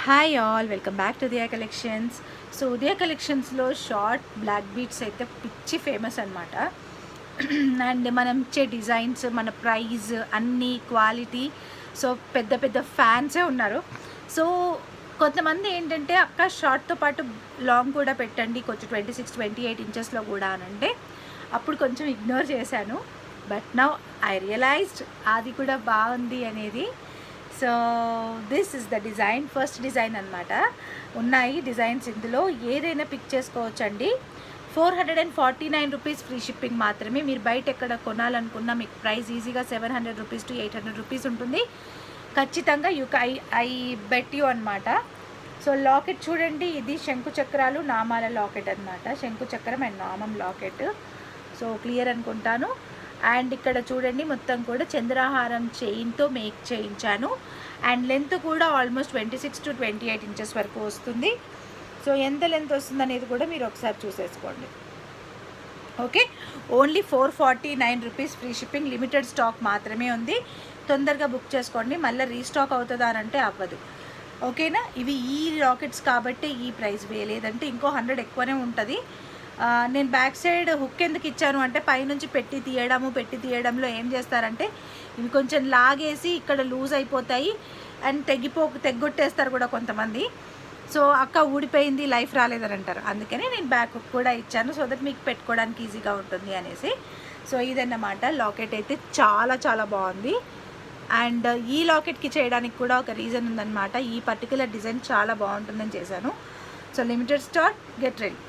Hi all, welcome back to Udaya collections. So Udaya కలెక్షన్స్లో short black beads అయితే పిచ్చి famous అనమాట. అండ్ మనం ఇచ్చే డిజైన్స్, మన ప్రైస్, అన్ని క్వాలిటీ, సో పెద్ద పెద్ద ఫ్యాన్సే ఉన్నారు. సో కొంతమంది ఏంటంటే అక్క షార్ట్తో పాటు లాంగ్ కూడా పెట్టండి, కొంచెం 26-28 ఇంచెస్లో కూడా అని అంటే అప్పుడు కొంచెం ఇగ్నోర్ చేశాను. బట్ నౌ ఐ రియలైజ్డ్ అది కూడా బాగుంది అనేది. So this is the design, first design అనమాట. ఉన్నాయి డిజైన్స్, ఇందులో ఏదైనా పిక్ చేసుకోవచ్చండి. 449 రూపీస్ ఫ్రీ షిప్పింగ్ మాత్రమే. మీరు బయట ఎక్కడ కొనాలనుకున్నా మీకు ప్రైస్ ఈజీగా 700 రూపీస్ టు 800 రూపీస్ ఉంటుంది ఖచ్చితంగా. ఐ బెట్ యూ అనమాట. సో లాకెట్ చూడండి, ఇది శంకు చక్రాలు నామాల లాకెట్ అనమాట. శంకు చక్రం అండ్ నామం లాకెట్. సో క్లియర్ అనుకుంటాను. అండ్ ఇక్కడ చూడండి మొత్తం కూడా చంద్రహారం చైన్తో మేక్ చేయించాను. అండ్ లెంత్ కూడా ఆల్మోస్ట్ 26-28 ఇంచెస్ వరకు వస్తుంది. సో ఎంత లెంత్ వస్తుంది అనేది కూడా మీరు ఒకసారి చూసేసుకోండి. Okay, only 449 rupees free shipping. Limited stock మాత్రమే ఉంది, తొందరగా బుక్ చేసుకోండి. మళ్ళీ రీస్టాక్ అవుతుందా అంటే అవ్వదు. ఓకేనా, ఇవి ఈ రాకెట్స్ కాబట్టి ఈ ప్రైస్ వేయలేదంటే ఇంకో 100 ఎక్కువనే ఉంటుంది. నేను బ్యాక్ సైడ్ హుక్ ఎందుకు ఇచ్చాను అంటే పైనుంచి పెట్టి తీయడంలో ఏం చేస్తారంటే ఇవి కొంచెం లాగేసి ఇక్కడ లూజ్ అయిపోతాయి అండ్ తెగ్గొట్టేస్తారు కూడా కొంతమంది. సో అక్క ఊడిపోయింది, లైఫ్ రాలేదని అంటారు. అందుకని నేను బ్యాక్ హుక్ కూడా ఇచ్చాను, సో దట్ మీకు పెట్టుకోవడానికి ఈజీగా ఉంటుంది అనేసి. సో ఇదన్నమాట. లాకెట్ అయితే చాలా చాలా బాగుంది. అండ్ ఈ లాకెట్కి చేయడానికి కూడా ఒక రీజన్ ఉందన్నమాట. ఈ పర్టికులర్ డిజైన్ చాలా బాగుంటుందని చేశాను. So limited stock, get ready.